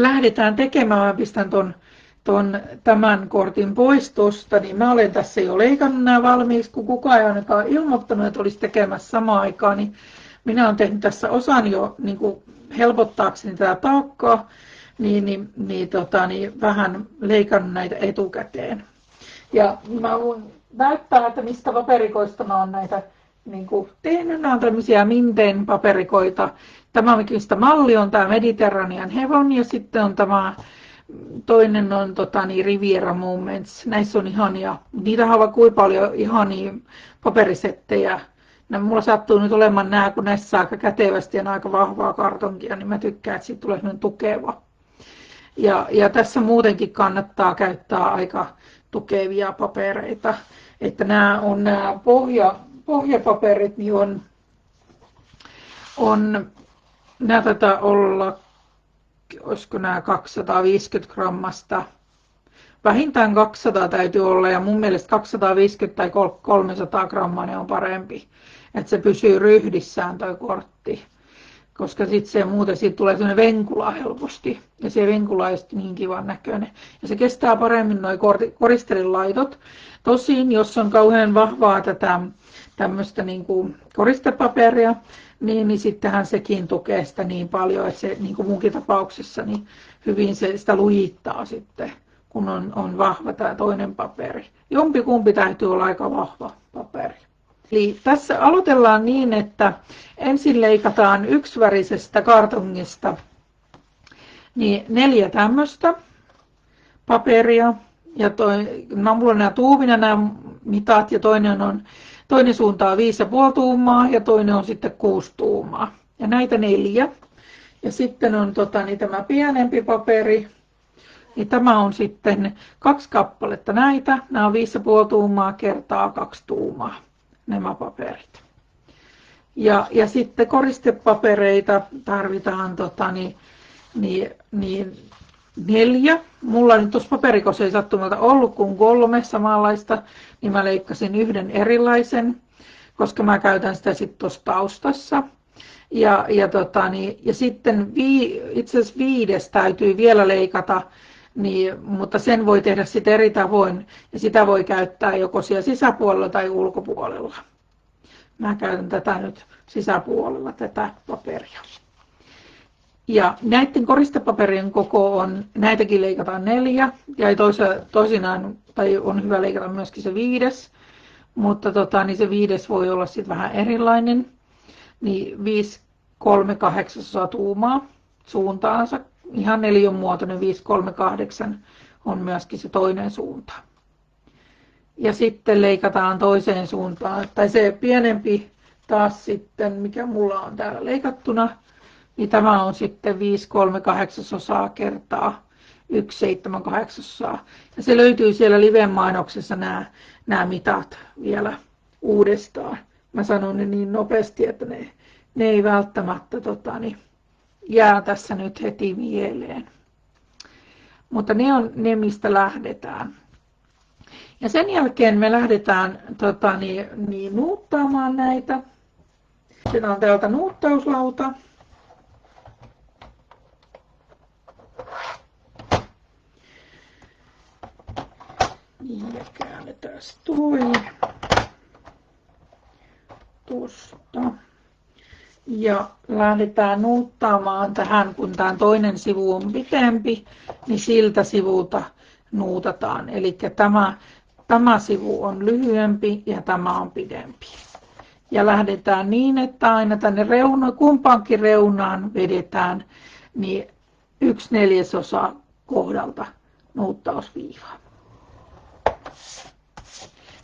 lähdetään tekemään, mä pistän tämän kortin pois tuosta, niin mä olen tässä jo leikannut nämä valmiiksi, kun kukaan ei ainakaan ilmoittanut, että olisi tekemässä samaan aikaan, niin minä olen tehnyt tässä osan jo niin kuin helpottaakseni tätä taakkaa, niin vähän leikannut näitä etukäteen. Ja mä voin näyttää, että mistä paperikoista mä oon näitä niin kuin tehnyt. Nämä on tämmöisiä Minteen paperikoita. Tämä mistä malli on tämä Mediterranean Heaven ja sitten on tämä toinen on Riviera Moments. Näissä on ihania. Niitä on kuinka paljon ihania paperisettejä. Mulla sattuu nyt olemaan nämä, kun näissä saa aika kätevästi ja aika vahvaa kartonkia, niin mä tykkään, että siitä tulee sellainen tukeva. Ja tässä muutenkin kannattaa käyttää aika tukevia papereita. Että nämä pohjapaperit, niin nämä taitaa olla, olisiko nämä 250 grammasta. Vähintään 200 täytyy olla ja mun mielestä 250 tai 300 grammaa ne on parempi. Että se pysyy ryhdissään toi kortti. Koska sitten se muuten siitä tulee sellainen venkula helposti. Ja se venkula ei niin kivan näköinen. Ja se kestää paremmin nuo koristelilaitot. Tosin, jos on kauhean vahvaa tätä tämmöistä niin kuin koristepaperia, niin sittenhän sekin tukee sitä niin paljon, että se niin kuin munkin tapauksessa niin hyvin sitä lujittaa sitten, kun on vahva tämä toinen paperi. Jompikumpi täytyy olla aika vahva paperi. Eli tässä aloitellaan niin, että ensin leikataan yksivärisestä kartongista niin 4 tämmöistä paperia. Ja mulla on nämä tuumina nämä mitat ja toinen suunta on 5,5 tuumaa ja toinen on sitten 6 tuumaa. Ja näitä 4. Ja sitten on tämä pienempi paperi. Niin tämä on sitten 2 kappaletta näitä. Nämä on 5,5 tuumaa kertaa 2 tuumaa. Nämä paperit. Ja sitten koristepapereita tarvitaan 4. Mulla nyt tuossa paperikossa ei sattumalta ollut kuin 3 samanlaista, niin mä leikkasin 1 erilaisen, koska mä käytän sitä sitten tuossa taustassa. Ja sitten itse asiassa 5 täytyy vielä leikata, mutta sen voi tehdä sitten eri tavoin ja sitä voi käyttää joko siellä sisäpuolella tai ulkopuolella. Mä käytän tätä nyt sisäpuolella, tätä paperia. Ja näiden koristepaperien koko on, näitäkin leikataan 4 ja toisinaan, tai on hyvä leikata myöskin se 5, mutta niin se 5 voi olla sitten vähän erilainen, niin 5,3/8 tuumaa suuntaansa. Ihan neliönmuotoinen 5,38 on myöskin se toinen suunta. Ja sitten leikataan toiseen suuntaan, tai se pienempi taas sitten, mikä mulla on täällä leikattuna, niin tämä on sitten 5,3/8 kertaa 1,7/8. Ja se löytyy siellä live-mainoksessa nämä mitat vielä uudestaan. Mä sanon ne niin nopeasti, että ne ei välttämättä jää tässä nyt heti mieleen. Mutta ne on ne, mistä lähdetään. Ja sen jälkeen me lähdetään nuuttaamaan näitä. Sitten on täältä nuuttauslauta. Ja käännetään tuosta. Ja lähdetään nuuttaamaan tähän, kun tämä toinen sivu on pitempi, niin siltä sivulta nuutataan. Eli tämä sivu on lyhyempi ja tämä on pidempi. Ja lähdetään niin, että aina tänne kumpaankin reunaan vedetään niin 1/4 kohdalta nuuttausviivaa.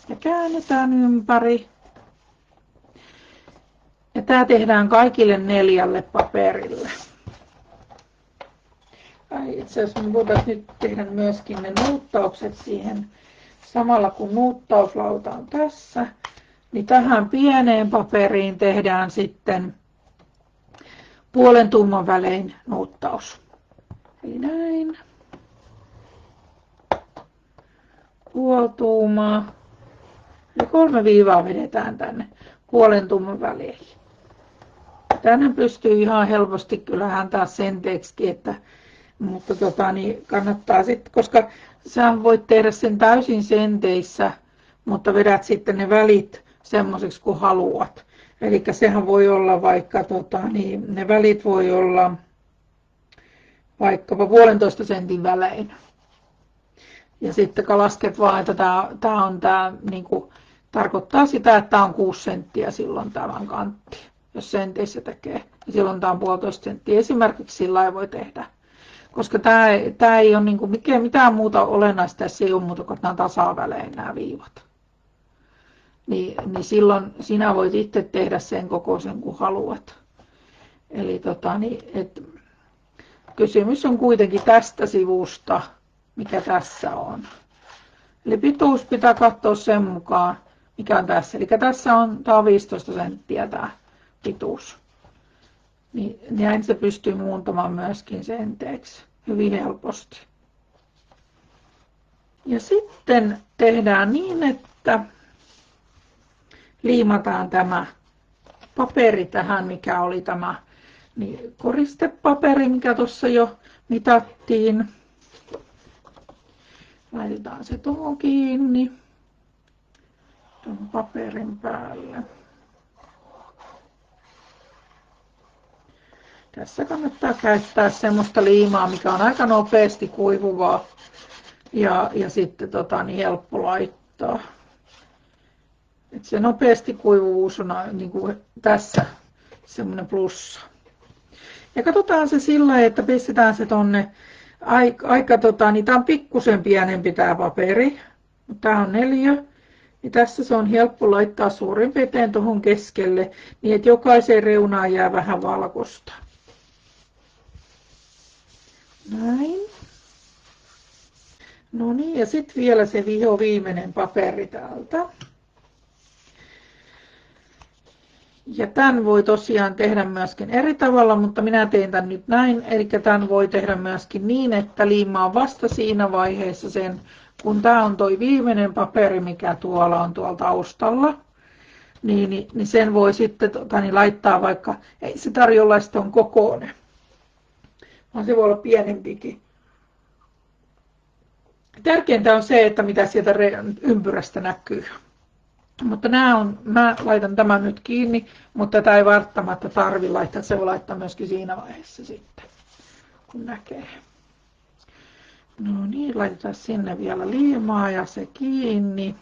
Ja käännetään ympäri. Ja tämä tehdään kaikille 4 paperille. Itse asiassa me voitaisiin nyt tehdä myöskin ne nuuttaukset siihen samalla kun nuuttauslauta on tässä. Niin tähän pieneen paperiin tehdään sitten 0,5 tuuman välein nuuttaus. Eli näin. 0,5 tuumaa. Ja 3 viivaa vedetään tänne 0,5 tuuman välein. Tänään pystyy ihan helposti kyllähän taas senteeksikin, että Mutta niin kannattaa sitten, koska sä voit tehdä sen täysin senteissä, mutta vedät sitten ne välit semmoiseksi kuin haluat. Eli sehän voi olla vaikka, niin ne välit voi olla vaikkapa 1,5 sentin välein. Ja sitten kun lasket vaan, että tämä niin kuin, tarkoittaa sitä, että tämä on 6 senttiä silloin tämän kantti, jos senteissä tekee. Ja silloin tämä on 1,5 senttiä. Esimerkiksi sillä voi tehdä. Koska tämä ei ole niin kuin mitään muuta olennaista, tässä ei ole muuta kuin nämä tasavälein nämä viivat. Niin silloin sinä voit itse tehdä sen kokoisen kuin haluat. Eli kysymys on kuitenkin tästä sivusta, mikä tässä on. Eli pituus pitää katsoa sen mukaan, mikä on tässä. Eli tämä on 15 senttiä tämä pituus. Niin näin se pystyy muuntamaan myöskin senteeksi hyvin helposti. Ja sitten tehdään niin, että liimataan tämä paperi tähän, mikä oli tämä niin koristepaperi, mikä tuossa jo mitattiin. Laitetaan se tuohon kiinni tuon paperin päälle. Tässä kannattaa käyttää semmoista liimaa, mikä on aika nopeasti kuivuvaa ja sitten niin helppo laittaa. Et se nopeasti kuivuvuus on niin kuin tässä semmoinen plussa. Ja katsotaan se sillä tavalla, että pistetään se tonne niin tämä on pikkusen pienempi tämä paperi, mutta tämä on 4. Ja tässä se on helppo laittaa suurin piirtein tuohon keskelle, niin että jokaiseen reunaan jää vähän valkoista. Näin. No niin, ja sitten vielä se viimeinen paperi täältä. Ja tämän voi tosiaan tehdä myöskin eri tavalla, mutta minä teen tämän nyt näin. Eli tämän voi tehdä myöskin niin, että liimaa vasta siinä vaiheessa sen, kun tämä on toi viimeinen paperi, mikä tuolla on tuolla taustalla. Niin sen voi sitten niin laittaa vaikka, ei se tarjolla sitten on kokoinen, vaan se voi olla pienempikin. Tärkeintä on se, että mitä sieltä ympyrästä näkyy. Mutta mä laitan tämän nyt kiinni, mutta tätä ei välttämättä tarvitse laittaa. Se voi laittaa myöskin siinä vaiheessa sitten, kun näkee. No niin, laitetaan sinne vielä liimaa ja se kiinni.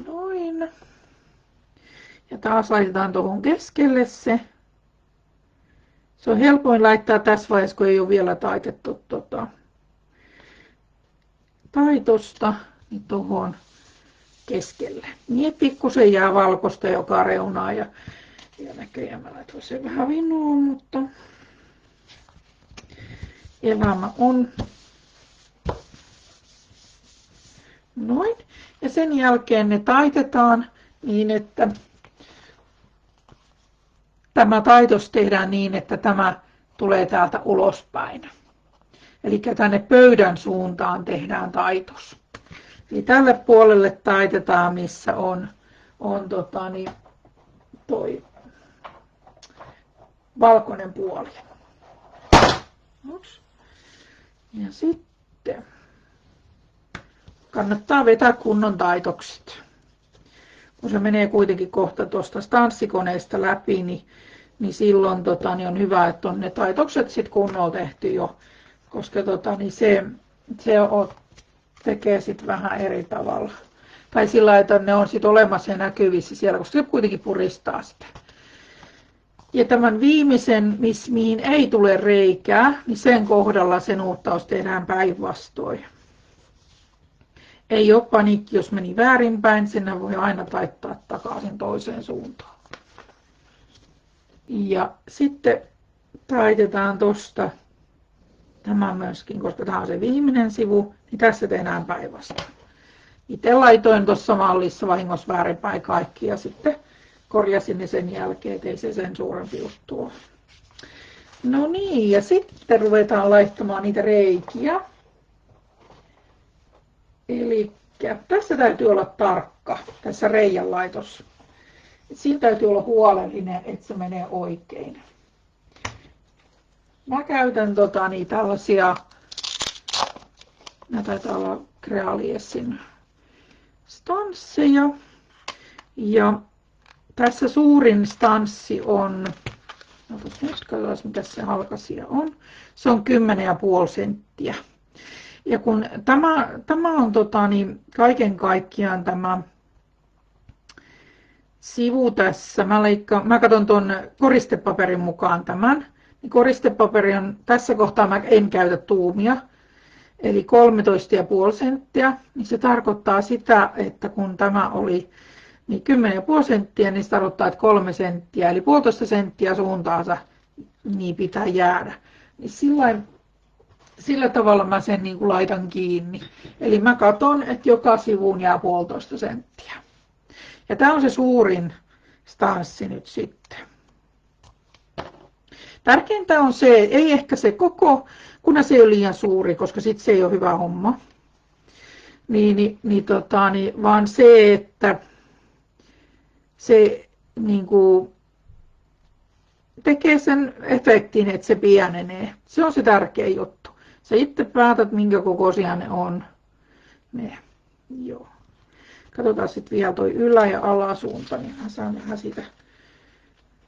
Noin. Ja taas laitetaan tuohon keskelle se. Se on helpoin laittaa tässä vaiheessa, kun ei ole vielä taitettu taitosta, niin tuohon keskelle. Niin, että pikkusen jää valkoista joka reunaa ja näköjään mä laitoin sen vähän vinuun, mutta elämä on. Noin. Ja sen jälkeen ne taitetaan niin, että tämä taitos tehdään niin, että tämä tulee täältä ulospäin. Eli tänne pöydän suuntaan tehdään taitos. Eli tälle puolelle taitetaan, missä on toi valkoinen puoli. Ja sitten kannattaa vetää kunnon taitokset. Kun se menee kuitenkin kohta tuosta stanssikoneesta läpi, niin silloin niin on hyvä, että on ne taitokset sitten kunnolla tehty jo, koska se tekee sitten vähän eri tavalla. Tai sillä että ne on sitten olemassa ja näkyvissä siellä, koska se kuitenkin puristaa sitä. Ja tämän viimeisen, mihin ei tule reikää, niin sen kohdalla se nuuttaus tehdään päinvastoin. Ei ole paniikki, jos meni väärinpäin, sinne voi aina taittaa takaisin toiseen suuntaan. Ja sitten taitetaan tuosta tämä myöskin, koska tämä on se viimeinen sivu, niin tässä tehdään päinvastoin. Itse laitoin tuossa mallissa vahingossa väärinpäin kaikki ja sitten korjasin ne sen jälkeen, ettei se sen suurempi juttu ole. No niin, ja sitten ruvetaan laittamaan niitä reikiä. Eli hetkeä. Tässä täytyy olla tarkka, tässä reiän laitossa. Siinä täytyy olla huolellinen, että se menee oikein. Mä käytän tällaisia, nämä taitaa olla Crealiesin stansseja. Ja tässä suurin stanssi on, nyt katsotaan mikä se halkaisija on. Se on 10,5 senttiä. Ja kun tämä on kaiken kaikkiaan tämä sivu tässä, mä katson tuon koristepaperin mukaan tämän, niin koristepaperi on, tässä kohtaa mä en käytä tuumia, eli 13,5 senttiä, niin se tarkoittaa sitä, että kun tämä oli niin 10,5 senttiä, niin se tarkoittaa, että 3 senttiä, eli 1,5 senttiä suuntaansa, niin pitää jäädä. Niin sillä tavalla mä sen niin kuin laitan kiinni. Eli mä katson, että joka sivuun jää 1,5 senttiä. Ja tämä on se suurin stanssi nyt sitten. Tärkeintä on se, ei ehkä se koko, kunhan se ei ole liian suuri, koska sitten se ei ole hyvä homma. Vaan se, että se niin kuin tekee sen efektin, että se pienenee. Se on se tärkeä juttu. Sä itse päätät, minkä kokoisia ne on. Joo. Katsotaan sitten vielä toi ylä- ja alasuunta, niin mä saan vähän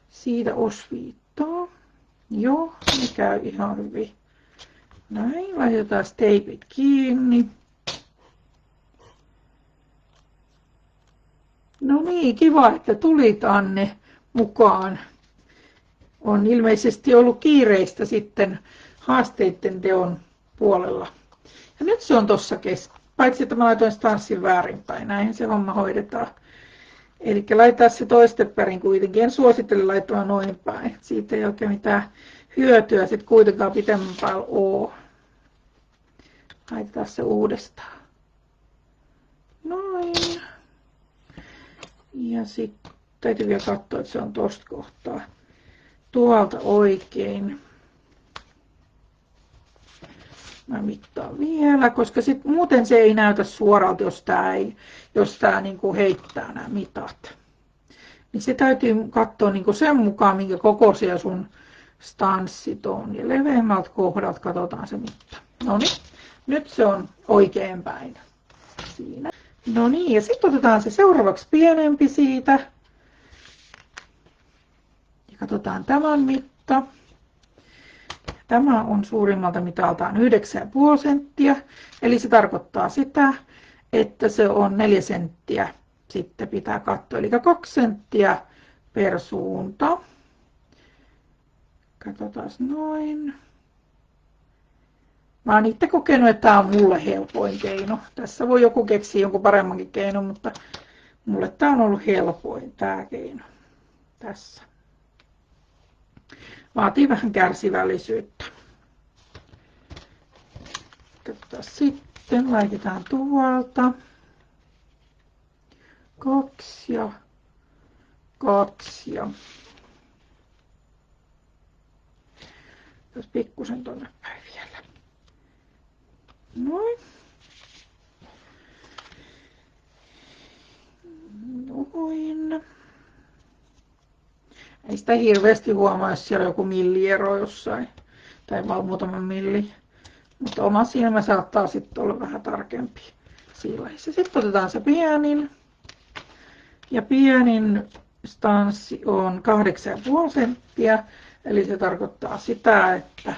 siitä osviittaa. Joo, ne käy ihan hyvin. Näin, laitetaan teipit kiinni. No niin, kiva, että tulit Anne mukaan. On ilmeisesti ollut kiireistä sitten haasteiden teon puolella. Ja nyt se on tuossa paitsi että mä laitoin stanssin väärinpäin, näin se homma hoidetaan. Eli laitetaan se toistepäin kuitenkin, en suosittele laittamaan noin päin. Siitä ei oikein mitään hyötyä sitten kuitenkaan pitemmän päällä ole. Laitetaan se uudestaan. Noin. Ja sitten täytyy vielä katsoa, että se on tosta kohtaa. Tuolta oikein. Mä mittaan vielä, koska sit muuten se ei näytä suoralta, jos tää niinku heittää nämä mitat. Niin se täytyy katsoa niinku sen mukaan, minkä kokoisia sun stanssit on. Ja leveämmältä kohdalta katsotaan se mitta. No niin, nyt se on oikein päin. Siinä. No niin, ja sitten otetaan se seuraavaksi pienempi siitä. Ja katsotaan tämän mitta. Tämä on suurimmalta mitaltaan 9,5 senttiä, eli se tarkoittaa sitä, että se on 4 senttiä sitten pitää katsoa, eli 2 senttiä per suunta. Katsotaan noin. Mä oon itse kokenut, että tämä on mulle helpoin keino. Tässä voi joku keksiä jonkun paremmankin keinon, mutta mulle tämä on ollut helpoin tämä keino tässä. Vaatii vähän kärsivällisyyttä. Sitten laitetaan tuolta 2 ja 2 ja jos pikkusen tonne päin vielä. Noin. Noin. Ei sitä hirveästi huomaa, jos siellä on joku milliero jossain. Tai vaan muutama milli. Mutta oma silmä saattaa sitten olla vähän tarkempi siilaissa. Sitten otetaan se pienin. Ja pienin stanssi on 8,5 senttiä. Eli se tarkoittaa sitä, että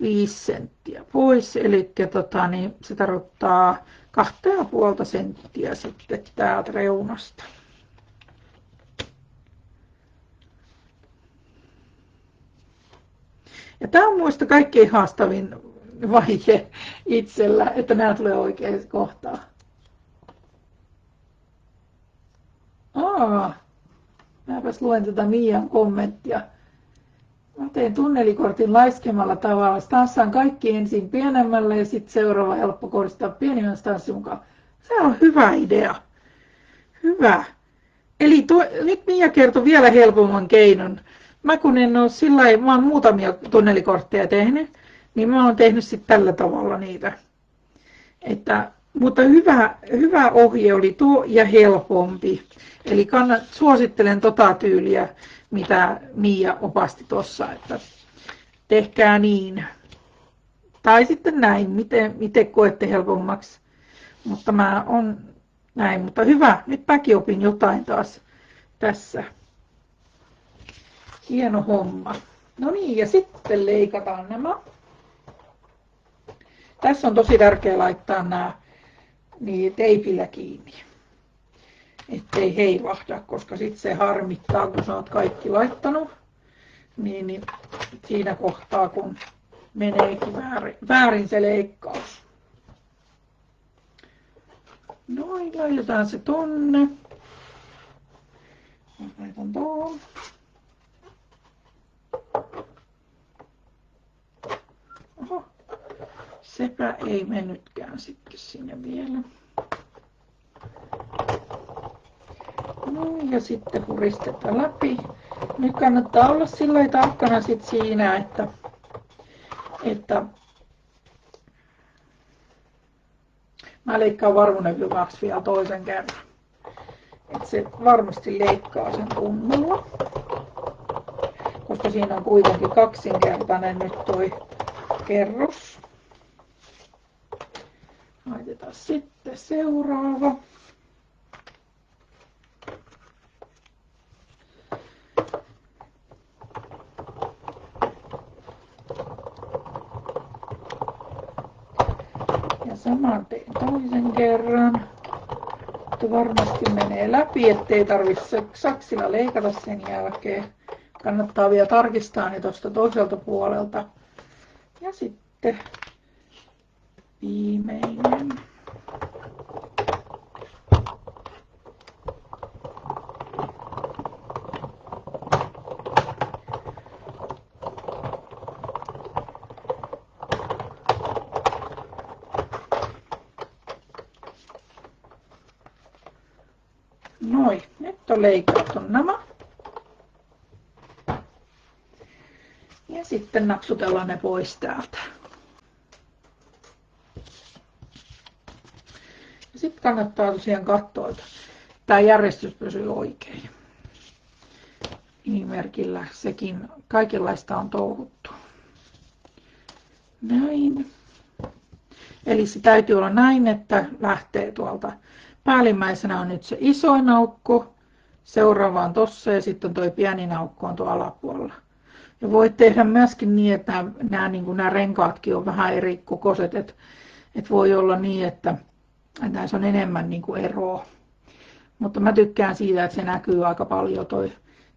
5 senttiä pois. Eli se tarkoittaa 2,5 senttiä sitten täältä reunasta. Ja tämä on muista kaikkein haastavin vaihe itsellä, että nämä tulee oikein kohtaan. Mäpäs luen tätä Miian kommenttia. Mä teen tunnelikortin laiskemalla tavalla. Stanssaan kaikki ensin pienemmälle ja sitten seuraava helppo koristaa pienimmän stanssin mukaan. Se on hyvä idea. Hyvä. Eli nyt Miia kertoi vielä helpomman keinon. Mä kun en ole sillä mä oon muutamia tunnelikortteja tehnyt, niin mä oon tehnyt sitten tällä tavalla niitä. Että Mutta hyvä ohje oli tuo ja helpompi. Eli suosittelen tota tyyliä, mitä Mia opasti tuossa, että tehkää niin. Tai sitten näin, miten koette helpommaksi. Mutta mä on näin, mutta hyvä, nyt mäkin opin jotain taas tässä. Hieno homma. No niin, ja sitten leikataan nämä. Tässä on tosi tärkeää laittaa nämä niin teipillä kiinni, ettei heilahda, koska sitten se harmittaa, kun sä oot kaikki laittanut. Niin siinä kohtaa, kun meneekin väärin se leikkaus. Noin, laitetaan se tonne. Mä laitan tuon. Oho, sepä ei mennytkään sitten sinne vielä. No ja sitten puristetaan läpi. Nyt kannattaa olla sillä tarkkana sit siinä, että mä leikkaan varmuuden hyväksi vielä toisen kerran. Että se varmasti leikkaa sen kunnolla. Koska siinä on kuitenkin kaksinkertainen nyt toi kerros. Laitetaan sitten seuraava. Ja saman teen toisen kerran. Että varmasti menee läpi, ettei tarvitse saksilla leikata sen jälkeen. Kannattaa vielä tarkistaa ne tuosta toiselta puolelta. Ja sitten viimeinen. Noin, nyt on leikattu nämä. Ja sitten napsutellaan ne pois täältä. Ja sitten kannattaa tosiaan katsoa, että tämä järjestys pysyy oikein. Nimimerkillä sekin kaikenlaista on touhuttu. Näin. Eli se täytyy olla näin, että lähtee tuolta. Päällimmäisenä on nyt se isoin aukko, seuraava on tossa ja sitten toi pieni aukko on tuolla alapuolella. Ja voit tehdä myöskin niin, että nämä renkaatkin on vähän eri kokoiset, että voi olla niin, että näissä on enemmän eroa. Mutta mä tykkään siitä, että se näkyy aika paljon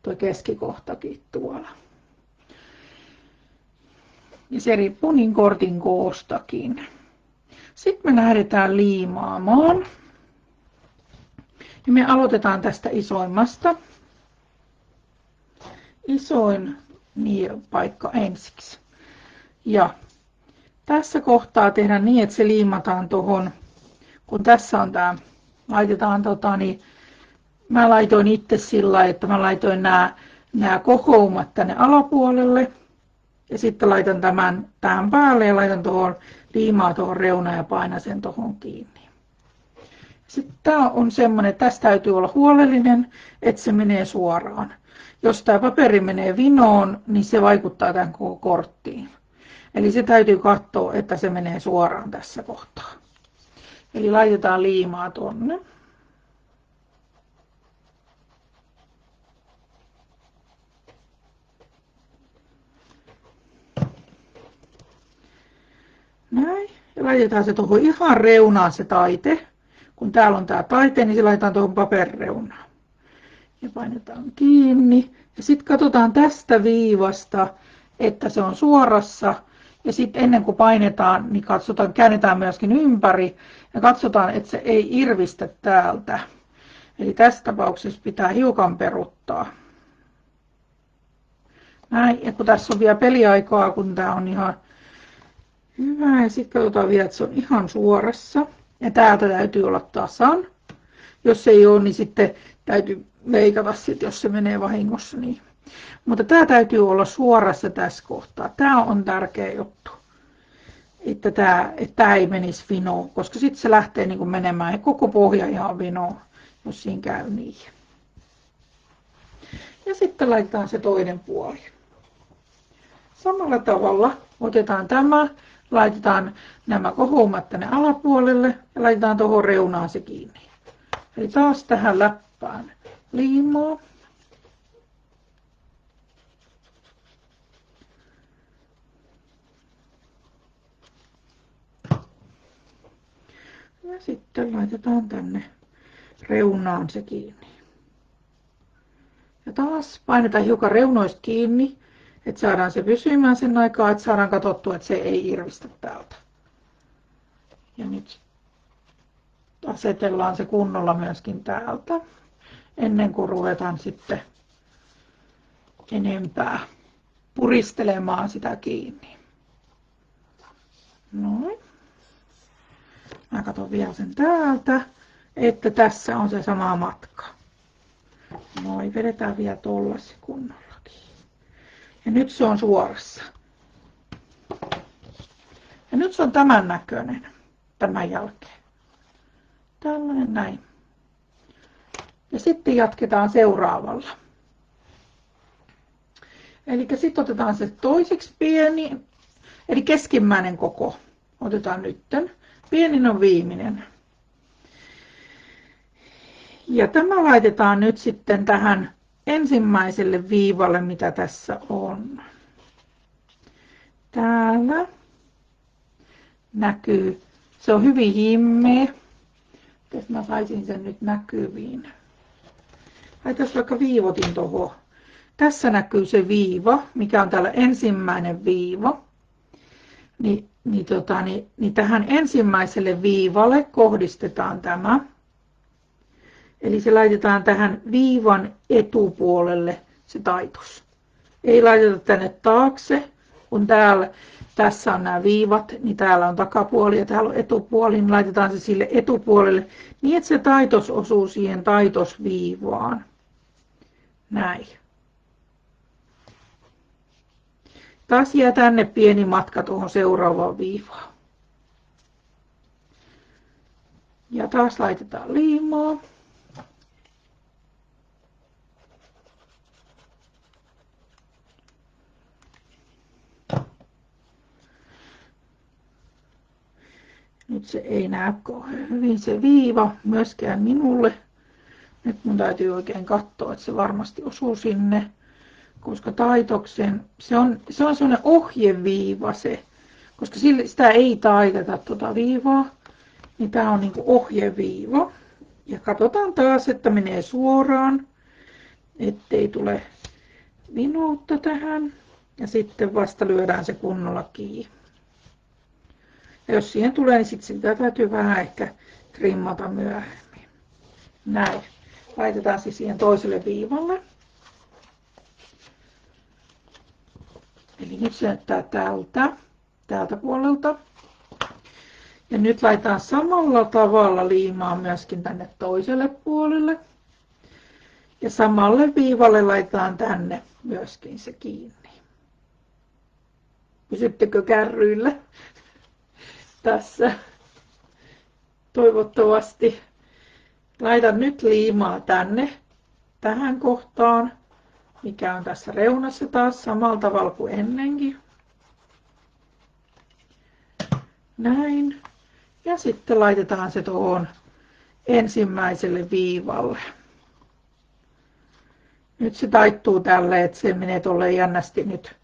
toi keskikohtakin tuolla. Ja se riippuu niin kortin koostakin. Sitten me lähdetään liimaamaan. Ja me aloitetaan tästä isoimmasta. Isoin paikka ensiksi. Ja tässä kohtaa tehdään niin, että se liimataan tuohon, kun tässä on tämä, laitetaan mä laitoin itse sillä, että mä laitoin nämä kokoumat tänne alapuolelle. Ja sitten laitan tämän tähän päälle ja laitan tuohon liimaa tuohon reunaan ja painan sen tuohon kiinni. Sitten tämä on semmoinen, että tässä täytyy olla huolellinen, että se menee suoraan. Jos tämä paperi menee vinoon, niin se vaikuttaa tämän koko korttiin. Eli se täytyy katsoa, että se menee suoraan tässä kohtaa. Eli laitetaan liimaa tonne. Näin. Ja laitetaan se tuohon ihan reunaan se taite. Kun täällä on tämä taite, niin se laitetaan tuohon paperireunaan. Ja painetaan kiinni. Ja sitten katsotaan tästä viivasta, että se on suorassa. Ja sitten ennen kuin painetaan, niin käännetään myöskin ympäri. Ja katsotaan, että se ei irvistä täältä. Eli tässä tapauksessa pitää hiukan peruttaa. Näin. Ja kun tässä on vielä peliaikaa, kun tämä on ihan hyvä. Ja sitten katsotaan vielä, että se on ihan suorassa. Ja täältä täytyy olla tasan. Jos ei ole, niin sitten täytyy leikata, jos se menee vahingossa. Niin. Mutta tämä täytyy olla suorassa tässä kohtaa. Tämä on tärkeä juttu. että tämä ei menisi vinoon, koska sitten se lähtee niin kuin menemään ja koko pohja ihan vinoon, jos siinä käy niin. Ja sitten laitetaan se toinen puoli. Samalla tavalla otetaan tämä, laitetaan nämä kohoumat tänne alapuolelle ja laitetaan tuohon reunaan se kiinni. Eli taas tähän läppään liimaa. Ja sitten laitetaan tänne reunaan se kiinni. Ja taas painetaan hiukan reunoista kiinni, että saadaan se pysymään sen aikaa, että saadaan katsottua, että se ei irvistä täältä. Ja nyt asetellaan se kunnolla myöskin täältä, ennen kuin ruvetaan sitten enempää puristelemaan sitä kiinni. Noin. Mä katson vielä sen täältä, että tässä on se sama matka. Noin, vedetään vielä tollasen kunnollakin. Ja nyt se on suorassa. Ja nyt se on tämän näköinen tämän jälkeen. Tällainen näin. Ja sitten jatketaan seuraavalla. Eli sitten otetaan se toiseksi pieni, eli keskimmäinen koko. Otetaan nytten. Pienin on viimeinen. Ja tämä laitetaan nyt sitten tähän ensimmäiselle viivalle, mitä tässä on. Täällä näkyy, se on hyvin himmeä. Jos mä saisin sen nyt näkyviin. Laitas vaikka viivotin tuohon. Tässä näkyy se viiva, mikä on täällä ensimmäinen viiva. Niin tähän ensimmäiselle viivalle kohdistetaan tämä. Eli se laitetaan tähän viivan etupuolelle se taitos. Ei laiteta tänne taakse, kun tässä on nämä viivat, niin täällä on takapuoli ja täällä on etupuoli, niin laitetaan se sille etupuolelle niin, että se taitos osuu siihen taitosviivaan. Näin. Taas jää tänne pieni matka tuohon seuraavaan viivaan. Ja taas laitetaan liimaa. Nyt se ei näy hyvin se viiva myöskään minulle. Nyt mun täytyy oikein katsoa, että se varmasti osuu sinne. Koska taitoksen, se on sellainen ohjeviiva se, koska sitä ei taiteta tuota viivaa, niin tämä on niinku ohjeviiva. Ja katsotaan taas, että menee suoraan, ettei tule vinoutta tähän. Ja sitten vasta lyödään se kunnolla kiinni. Ja jos siihen tulee, niin sitten sitä täytyy vähän ehkä trimmata myöhemmin. Näin. Laitetaan se siihen toiselle viivalle. Eli nyt se näyttää täältä puolelta. Ja nyt laitetaan samalla tavalla liimaa myöskin tänne toiselle puolelle. Ja samalle viivalle laitetaan tänne myöskin se kiinni. Pysyttekö kärryillä tässä? Toivottavasti. Laitan nyt liimaa tänne, tähän kohtaan, mikä on tässä reunassa taas samalla tavalla kuin ennenkin. Näin. Ja sitten laitetaan se tuohon ensimmäiselle viivalle. Nyt se taittuu tälle, että se menee tuolle jännästi nyt,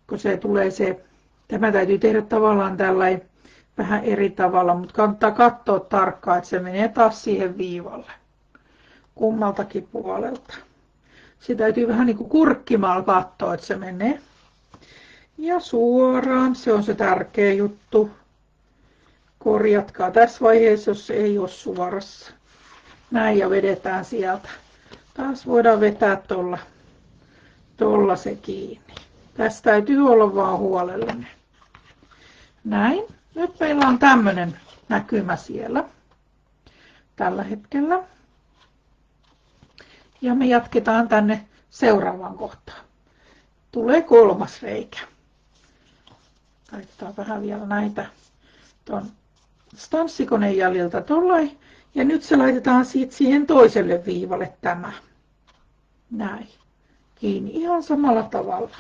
kun se tulee se. Tämä täytyy tehdä tavallaan tällä vähän eri tavalla, mutta kannattaa katsoa tarkkaan, että se menee taas siihen viivalle kummaltakin puolelta. Se täytyy vähän niin kuin kurkkimalla katsoa, että se menee. Ja suoraan, se on se tärkeä juttu. Korjatkaa tässä vaiheessa, jos se ei ole suorassa. Näin ja vedetään sieltä. Taas voidaan vetää tuolla se kiinni. Tässä täytyy olla vaan huolellinen. Näin. Nyt meillä on tämmöinen näkymä siellä tällä hetkellä. Ja me jatketaan tänne seuraavaan kohtaan. Tulee kolmas reikä. Laittaa vähän vielä näitä tuon stanssikoneen jäljiltä tollain. Ja nyt se laitetaan siihen toiselle viivalle tämä. Näin. Kiinni ihan samalla tavalla.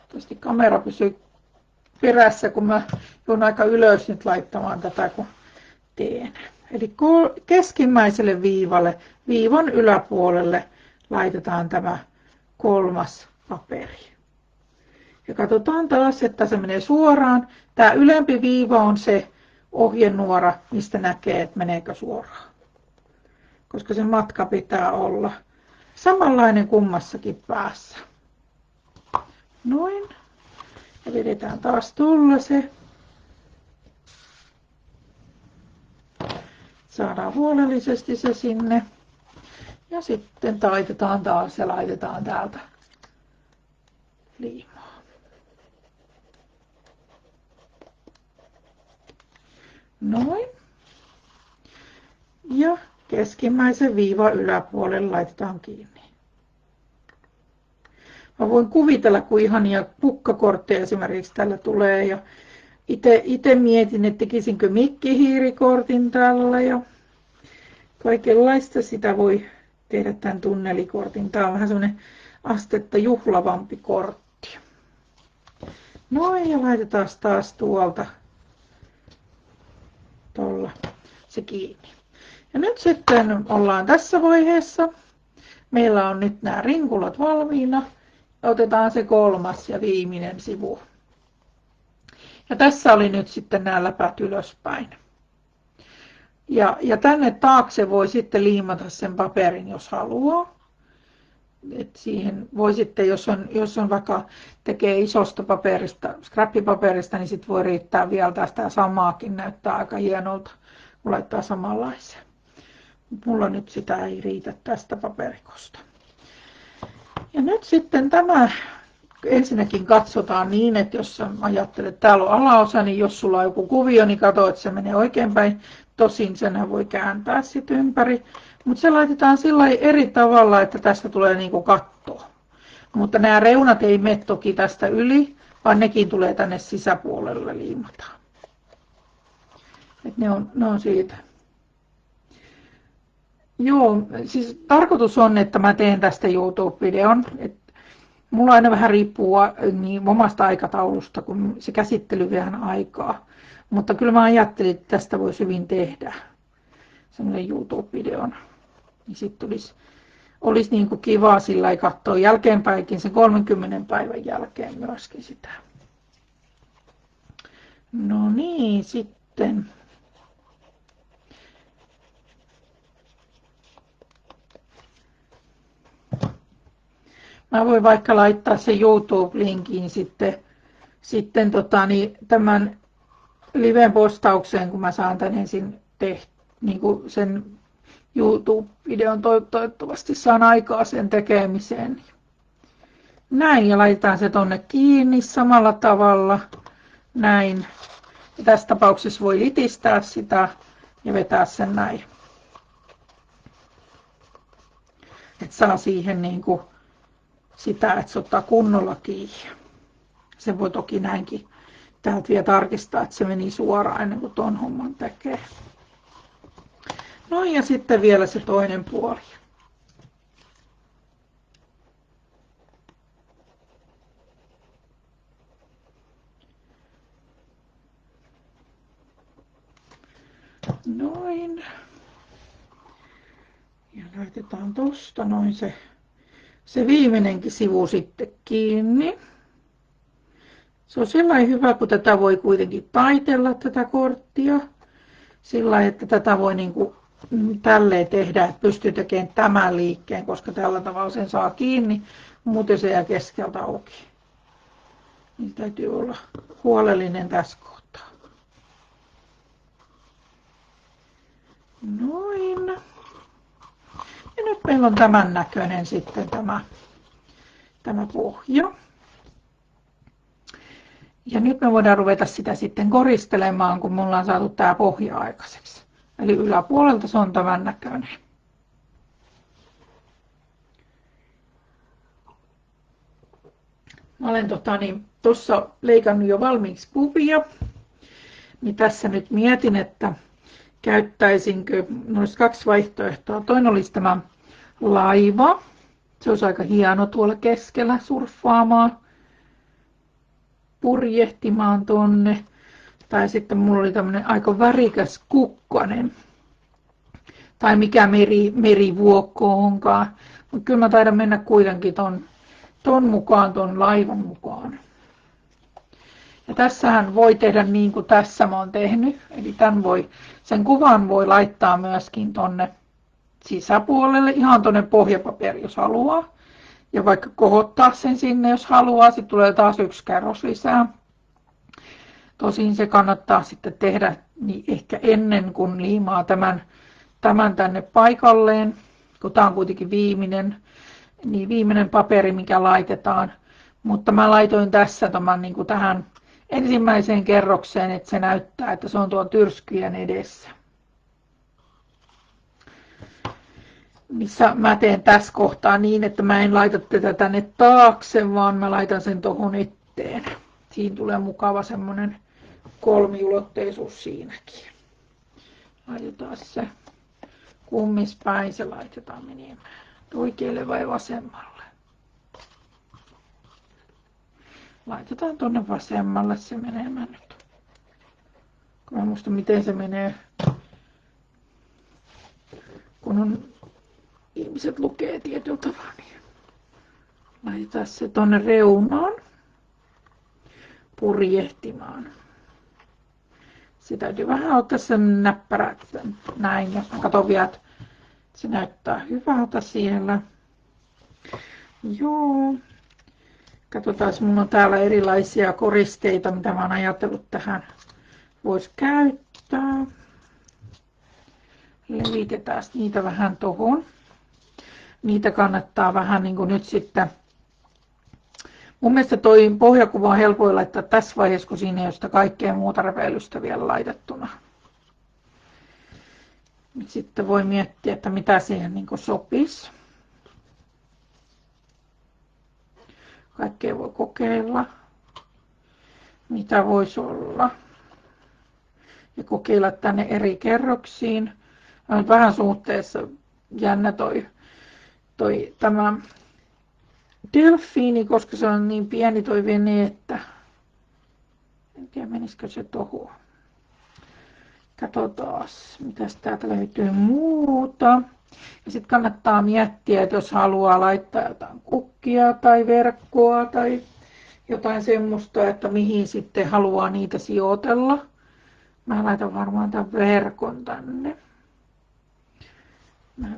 Tietysti kamera pysyy perässä, kun mä joudun aika ylös nyt laittamaan tätä, kun teen. Eli keskimmäiselle viivalle, viivan yläpuolelle laitetaan tämä kolmas paperi. Ja katsotaan taas, että se menee suoraan. Tämä ylempi viiva on se ohjenuora, mistä näkee, että meneekö suoraan. Koska se matka pitää olla samanlainen kummassakin päässä. Noin. Ja vedetään taas tulla se. Saadaan huolellisesti se sinne. Ja sitten taitetaan taas ja laitetaan täältä liimaa. Noin. Ja keskimmäisen viivan yläpuolelle laitetaan kiinni. Mä voin kuvitella, kun ihania kukkakortteja esimerkiksi tällä tulee. Ja itse mietin, että tekisinkö mikkihiirikortin tällä. Ja kaikenlaista sitä voi tehdä tämän tunnelikortin. Tämä on vähän semmoinen astetta juhlavampi kortti. Noin, ja laitetaan taas tuolta tuolla se kiinni. Ja nyt sitten ollaan tässä vaiheessa. Meillä on nyt nämä rinkulat valmiina. Otetaan se kolmas ja viimeinen sivu. Ja tässä oli nyt sitten nämä läpät ylöspäin. Ja tänne taakse voi sitten liimata sen paperin, jos haluaa. Et siihen voi sitten, jos on vaikka tekee isosta paperista, scrappipaperista, niin sitten voi riittää vielä tästä samaakin, näyttää aika hienolta, kun laittaa samanlaisen. Mulla nyt sitä ei riitä tästä paperikosta. Ja nyt sitten tämä ensinnäkin katsotaan niin, että jos ajattelet, että täällä on alaosa, niin jos sulla on joku kuvio, niin katso, että se menee oikeinpäin. Tosin senhän voi kääntää sitten ympäri. Mutta se laitetaan sillä eri tavalla, että tästä tulee niinku katto. Mutta nämä reunat ei mene toki tästä yli, vaan nekin tulee tänne sisäpuolelle liimataan. Et ne on siitä. Joo, siis tarkoitus on, että mä teen tästä YouTube-videon. Mulla aina vähän riippuu niin omasta aikataulusta, kun se käsittely vähän aikaa. Mutta kyllä mä ajattelin, että tästä voisi hyvin tehdä semmoinen YouTube-videon. Niin sitten olisi niin kuin kiva sillä katsoa jälkeenpäinkin sen 30 päivän jälkeen myöskin sitä. No niin, sitten. Mä voin vaikka laittaa sen YouTube-linkin sitten tämän liven postaukseen, kun mä saan tän ensin niin kuin sen YouTube-videon toivottavasti saan aikaa sen tekemiseen. Näin, ja laitetaan se tonne kiinni samalla tavalla. Näin. Ja tässä tapauksessa voi litistää sitä ja vetää sen näin. Et saa siihen niin kuin sitä, että se ottaa kunnolla kiinni. Se voi toki näinkin täältä vielä tarkistaa, että se meni suoraan ennen kuin ton homman tekee. No ja sitten vielä se toinen puoli. Noin. Ja laitetaan tosta noin se viimeinenkin sivu sitten kiinni. Se on sellainen hyvä, kun tätä voi kuitenkin taitella tätä korttia. Sillä että tätä voi niin kuin tälleen tehdä, että pystyy tekemään tämän liikkeen, koska tällä tavalla sen saa kiinni, muuten se jää keskeltä auki. Niin täytyy olla huolellinen tässä kohtaa. Noin. Ja nyt meillä on tämän näköinen sitten tämä pohja. Ja nyt me voidaan ruveta sitä sitten koristelemaan, kun mulla on saatu tämä pohja aikaiseksi. Eli yläpuolelta se on tämän näköinen. Mä olen tuossa leikannut jo valmiiksi puvia. Niin tässä nyt mietin, että käyttäisinkö, olisi kaksi vaihtoehtoa. Toinen olisi tämä laiva. Se olisi aika hieno tuolla keskellä surffaamaan, purjehtimaan tonne. Tai sitten mulla oli tämmöinen aika värikäs kukkanen. Tai mikä merivuokko onkaan. Mutta kyllä mä taidan mennä kuitenkin ton mukaan, ton laivan mukaan. Ja tässähän voi tehdä niin kuin tässä mä oon tehnyt. Eli sen kuvan voi laittaa myöskin tonne sisäpuolelle, ihan tonne pohjapaperi, jos haluaa. Ja vaikka kohottaa sen sinne, jos haluaa. Sitten tulee taas yksi kerros lisää. Tosin se kannattaa sitten tehdä niin ehkä ennen kuin liimaa tämän tänne paikalleen. Kun tää on kuitenkin viimeinen paperi, mikä laitetaan. Mutta mä laitoin tässä tämän niin kuin tähän ensimmäiseen kerrokseen, että se näyttää, että se on tuon tyrskyjen edessä. Missä mä teen tässä kohtaa niin, että mä en laita tätä tänne taakse, vaan mä laitan sen tuohon eteen. Siinä tulee mukava semmonen kolmiulotteisuus siinäkin. Laitetaan se kummispäin, se laitetaan menemään. Oikealle vai vasemmalle? Laitetaan tonne vasemmalle se menemään nyt. Kun mä muistan miten se menee. Kun ihmiset lukee tietyllä tavalla, niin laitetaan se tonne reunaan purjehtimaan. Se täytyy vähän ottaa sen näppärät näin, jos mä katson vielä, että se näyttää hyvältä siellä. Joo. Katsotaan, mulla on täällä erilaisia koristeita, mitä mä oon ajatellut tähän voisi käyttää. Levitetään niitä vähän tohon. Niitä kannattaa vähän niin kuin nyt sitten. Mun mielestä toi pohjakuva on helpoin laittaa tässä vaiheessa, kun siinä ei ole sitä kaikkea muuta räpeilystä vielä laitettuna. Sitten voi miettiä, että mitä siihen niin kuin sopisi. Kaikkea voi kokeilla, mitä voisi olla. Ja kokeilla tänne eri kerroksiin. On vähän suhteessa jännä tämä delfiini, koska se on niin pieni toi vene, että en tiedä menisikö se tohon. Katsotaan, mitä täältä löytyy muuta. Ja sitten kannattaa miettiä, että jos haluaa laittaa jotain kukkia tai verkkoa tai jotain semmoista, että mihin sitten haluaa niitä sijoitella. Mä laitan varmaan tämän verkon tänne. Mä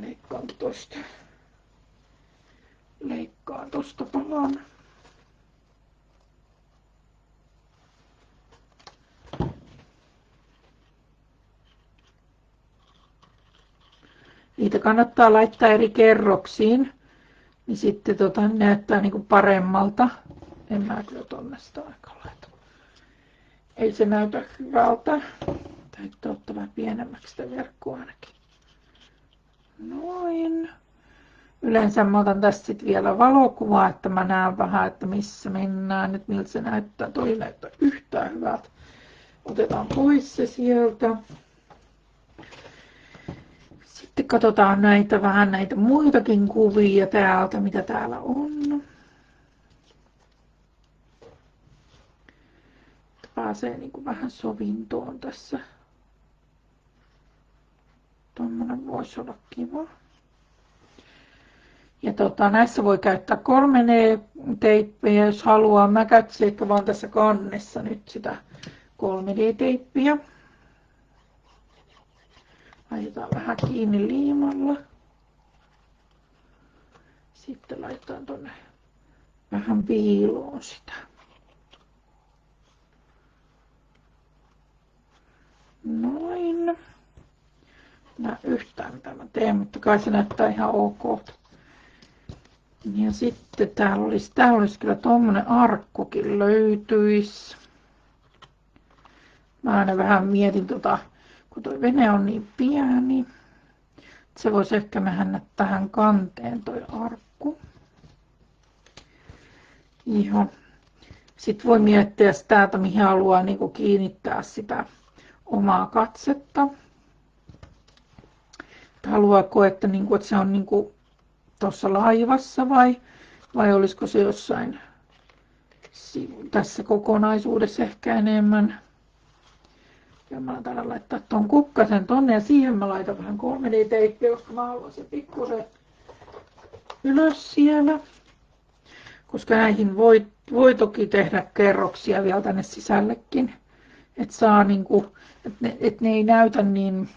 leikkaan tosta palan. Niitä kannattaa laittaa eri kerroksiin, niin sitten näyttää niinku paremmalta. En mä kyllä tonne sitä aikaa laita. Ei se näytä hyvältä. Täytyy ottaa vähän pienemmäksi sitä verkkoa ainakin. Noin. Yleensä mä otan tästä sitten vielä valokuvaa, että mä näen vähän, että missä mennään. Nyt miltä se näyttää. Toi ei näyttää yhtään hyvältä. Otetaan pois se sieltä. Sitten katsotaan vähän näitä muitakin kuvia täältä, mitä täällä on. Pääsee niin kuin vähän sovintoon tässä. Tuommoinen voisi olla kiva. Ja näissä voi käyttää 3D-teippiä, jos haluaa. Mä käyttäisin ehkä vaan tässä kannessa nyt sitä 3D-teippiä. Laitetaan vähän kiinni liimalla. Sitten laitetaan tonne vähän piiloon sitä. Noin. Näe yhtään mitä mä teen, mutta kai se näyttää ihan ok. Ja sitten täällä olisi kyllä tommonen arkkukin löytyisi. Mä aina vähän mietin kun toi vene on niin pieni. Se voisi ehkä mennä tähän kanteen toi arkku. Ihan. Sitten voi miettiä sitä, että mihin haluaa niin kuin kiinnittää sitä omaa katsetta. Haluaako, että, niin kuin, että se on niin kuin tuossa laivassa vai olisiko se jossain tässä kokonaisuudessa ehkä enemmän. Ja mä taidan laittaa tuon kukkasen tonne ja siihen mä laitan vähän 3D-teippiä, koska mä haluan se pikkusen ylös siellä. Koska näihin voi toki tehdä kerroksia vielä tänne sisällekin. Että saa niinku, et ne ei näytä niin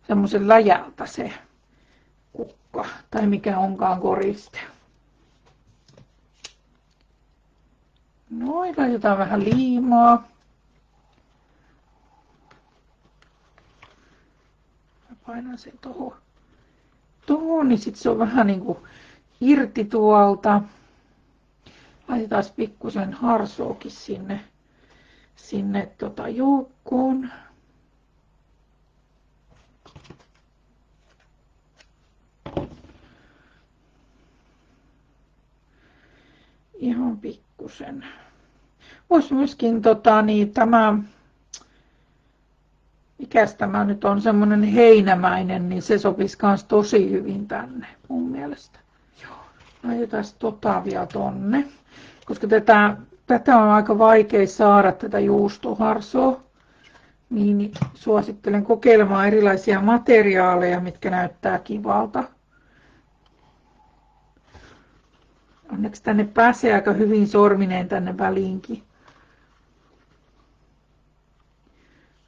semmoisen läjältä se kukka tai mikä onkaan koriste. Noin, laitetaan vähän liimaa. Mä painan sen tohon, niin sit se on vähän niinku irti tuolta. Laitetaan pikkusen harsoakin sinne joukkoon. Ihan pikkusen. Voisi myöskin tämä, mikäs tämä nyt on, semmoinen heinämäinen, niin se sopisi myös tosi hyvin tänne mun mielestä. Joo, laitetaan vielä tonne, koska tätä on aika vaikea saada tätä juustoharsoa, niin suosittelen kokeilemaan erilaisia materiaaleja, mitkä näyttää kivalta. Onneksi tänne pääsee aika hyvin sormineen tänne väliinkin.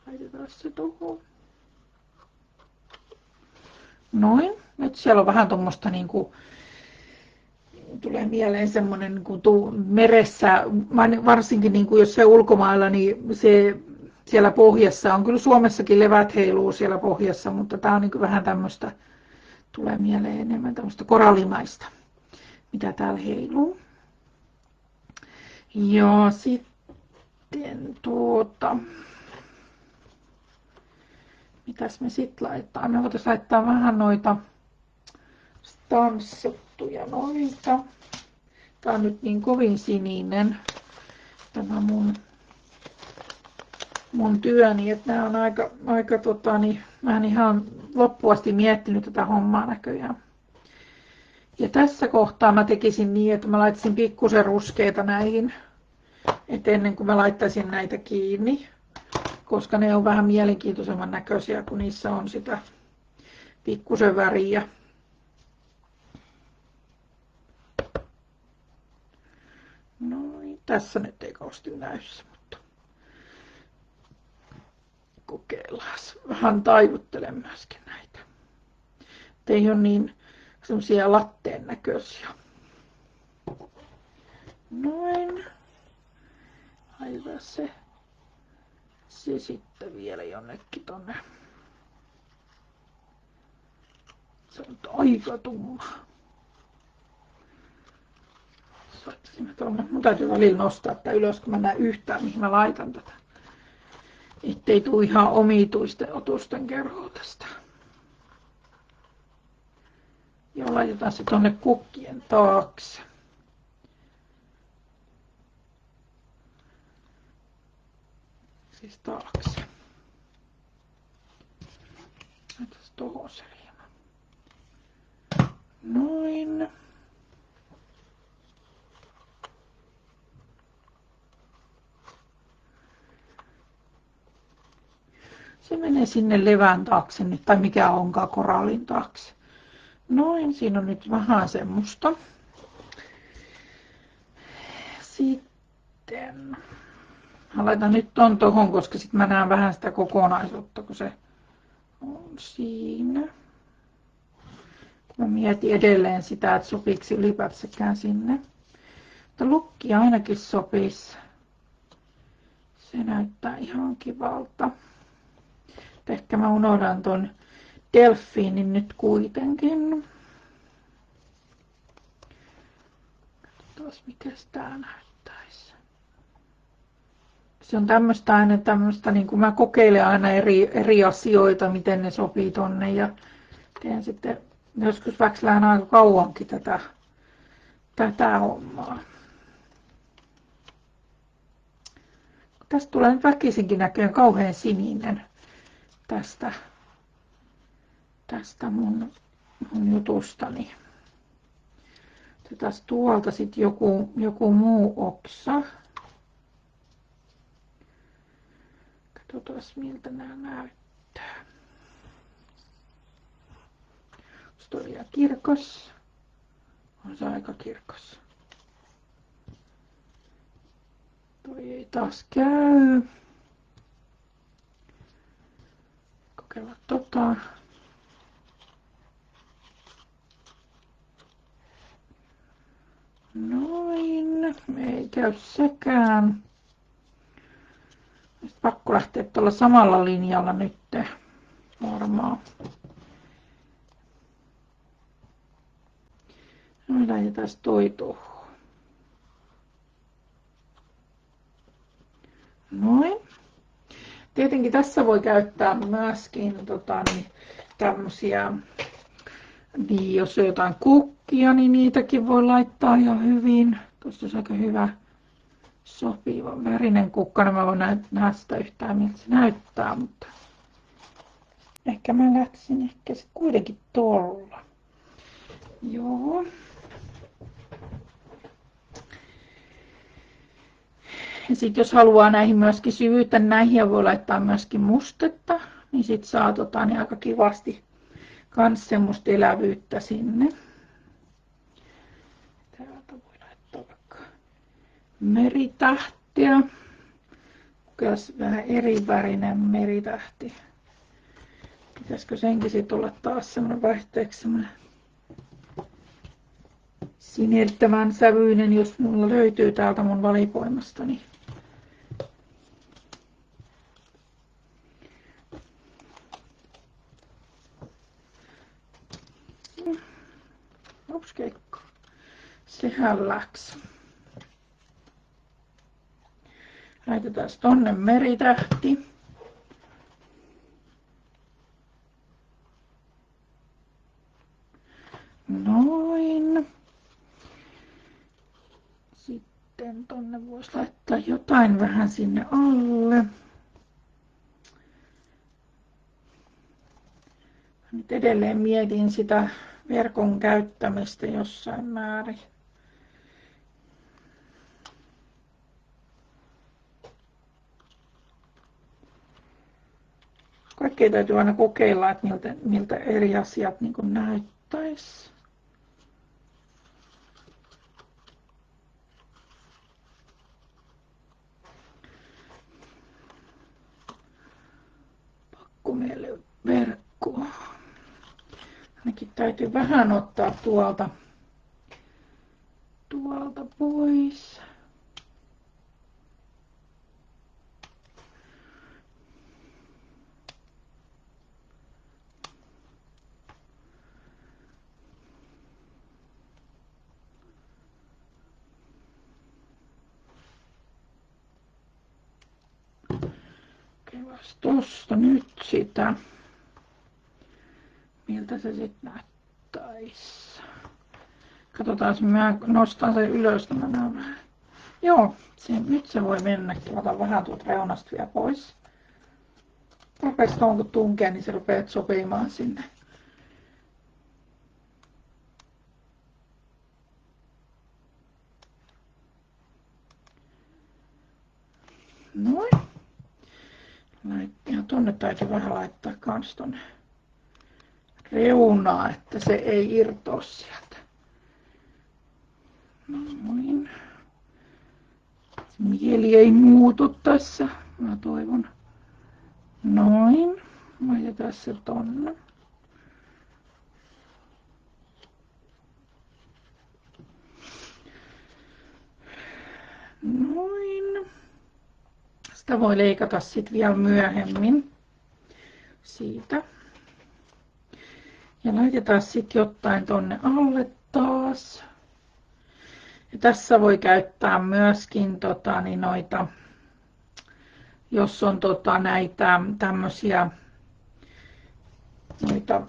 Laitetaan se tuohon. Noin. Nyt siellä on vähän tuommoista niinku, tulee mieleen semmoinen niinku meressä, varsinkin niinku jos se ulkomailla, niin se siellä pohjassa on. Kyllä Suomessakin levät heiluu siellä pohjassa, mutta tää on niinku vähän tämmöistä, tulee mieleen enemmän tämmöistä korallimaista, mitä täällä heiluu. Ja sitten mitäs me sitten laittaa? Me voitaisiin laittaa vähän noita stanssattuja noita. Tää on nyt niin kovin sininen tämä mun työni, että nämä on aika mä en ihan loppuasti miettinyt tätä hommaa näköjään. Ja tässä kohtaa mä tekisin niin, että mä laittaisin pikkusen ruskeita näihin, et ennen kuin mä laittaisin näitä kiinni, koska ne on vähän mielenkiintoisemman näköisiä, kun niissä on sitä pikkusen väriä. Noin, tässä nyt ei kauheasti näyssä, mutta kokeillaan. Vähän taivuttelen myöskin näitä. Ei ole niin semmosia latteen näköisiä. Noin. Laitetaan se sitten vielä jonnekin tonne. Se on aika tumma. Mun täytyy välillä nostaa tää ylös, kun mä näen yhtään, mihin mä laitan tätä. Ettei tuu ihan omituisten otusten kerhoa tästä. Ja laitetaan se tonne kukkien taakse. Siis taakse. Laitetaan tohon se liima. Noin. Se menee sinne levän taakse nyt, tai mikä onkaan korallin taakse. Noin, siinä on nyt vähän semmoista. Sitten mä laitan nyt ton tohon, koska sit mä näen vähän sitä kokonaisuutta, kun se on siinä. Mä mietin edelleen sitä, että sopiiko ylipäätsäkään sinne. Mutta lukki ainakin sopisi. Se näyttää ihan kivalta. Ehkä mä unohdan ton delfiinin nyt kuitenkin. Katsotaan, mikäs tää näyttäisi. Se on tämmöstä aina niin kuin mä kokeilen aina eri asioita, miten ne sopii tonne ja teen sitten joskus väksillään aika kauankin tätä hommaa. Tästä tulee nyt väkisinkin näköjään kauhean sininen tästä mun jutustani. Otetaan tuolta sitten joku muu oksa. Katsotaan miltä nämä näyttää. Onko toi liian kirkas? On se aika kirkas. Toi ei taas käy. Kokeilla tota. Noin, ei käy sekään. Pakko lähteä tuolla samalla linjalla nyt varmaan. No laitetaan toi tuohon. Noin. Tietenkin tässä voi käyttää myöskin tämmösiä, niin jos on jotain kukkia, niin niitäkin voi laittaa jo hyvin. Tuossa on aika hyvä sopiva värinen kukka. Mä voin nähdä sitä yhtään miltä se näyttää, mutta ehkä mä lähtisin ehkä sit kuitenkin tolla. Joo. Ja sit jos haluaa näihin myöskin syvyyttä, niin näihin voi laittaa myöskin mustetta, niin sit saa niin aika kivasti kans semmoista elävyyttä sinne. Täältä voi laittaa vaikka meritähtiä. Kokeillaan vähän eri värinen meritähti. Pitäisikö senkin sit olla taas semmoinen vaihteeksi semmoinen sinertävän sävyinen, jos mulla löytyy täältä mun valikoimastani. Ups, keikko. Sehän läks. Laitetaan tonne meritähti. Noin. Sitten tonne voisi laittaa jotain vähän sinne alle. Nyt edelleen mietin sitä verkon käyttämistä jossain määrin. Kaikkea täytyy aina kokeilla, että miltä eri asiat niin kuin näyttäisi. Pakkomielle verkkoa. Ainakin täytyy vähän ottaa tuolta pois. Tosta nyt sitä. Miltä se sitten näyttäisi? Katsotaan, mä nostan sen ylös. Joo, nyt se voi mennäkin. Otan vähän tuolta reunasta vielä pois. Tarpeeksi tuon kun tunkee, niin se rupeaa sopimaan sinne. Noin. Ja tonne täytyy vähän laittaa kans tonne reunaa, että se ei irtoa sieltä. Noin. Mieli ei muutu tässä, mä toivon. Noin. Laitetaan se tonne. Noin. Sitä voi leikata sitten vielä myöhemmin siitä. Ja laitetaan sitten jotain tonne alle taas. Ja tässä voi käyttää myöskin noita, jos on näitä tämmöisiä noita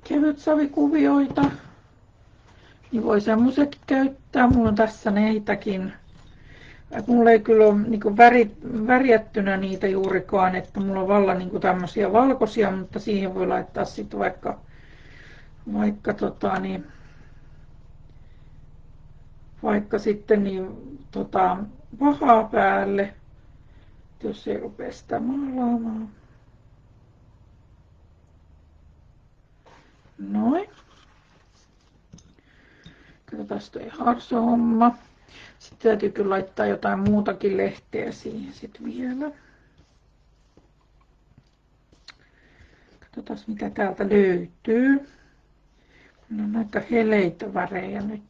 kevytsavikuvioita, niin voi semmoisetkin käyttää. Mulla on tässä neitäkin. Mulla ei kyllä ole niin värjättynä niitä juurikaan, että mulla on vallan niin tämmöisiä valkoisia, mutta siihen voi laittaa sitten vaikka sitten vahaa päälle, jos ei rupea sitä maalaamaan. Noin. Katsotaan toi harsohomma. Sitten täytyy kyllä laittaa jotain muutakin lehteä siihen sitten vielä. Katsotaan mitä täältä löytyy. No näitä heleitä värejä nyt.